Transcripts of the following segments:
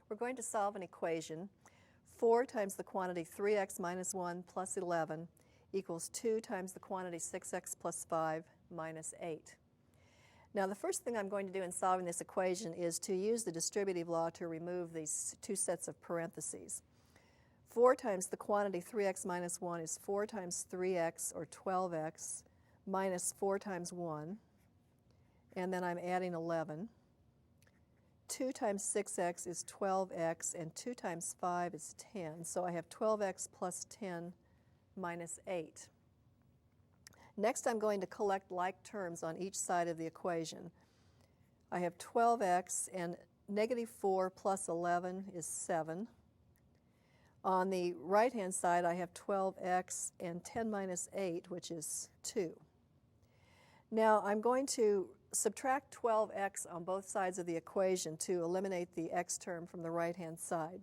We're going to solve an equation. 4 times the quantity 3x minus 1 plus 11 equals 2 times the quantity 6x plus 5 minus 8. Now the first thing I'm going to do in solving this equation is to use the distributive law to remove these two sets of parentheses. 4 times the quantity 3x minus 1 is 4 times 3x, or 12x, minus 4 times 1, and then I'm adding 11. 2 times 6x is 12x, and 2 times 5 is 10. So I have 12x plus 10 minus 8. Next, I'm going to collect like terms on each side of the equation. I have 12x, and negative 4 plus 11 is 7. On the right-hand side, I have 12x and 10 minus 8, which is 2. Now, I'm going to subtract 12x on both sides of the equation to eliminate the x term from the right-hand side.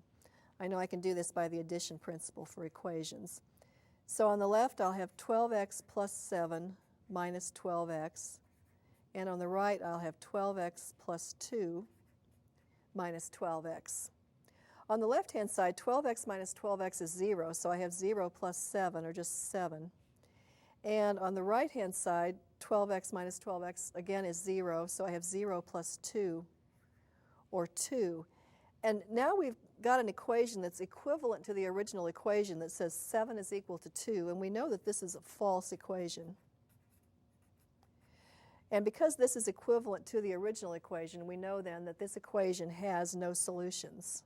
I know I can do this by the addition principle for equations. So on the left, I'll have 12x plus 7 minus 12x, and on the right, I'll have 12x plus 2 minus 12x. On the left-hand side, 12x minus 12x is 0, so I have 0 plus 7, or just 7. And on the right-hand side, 12x minus 12x, again, is 0, so I have 0 plus 2, or 2. And now we've got an equation that's equivalent to the original equation that says 7 is equal to 2, and we know that this is a false equation. And because this is equivalent to the original equation, we know then that this equation has no solutions.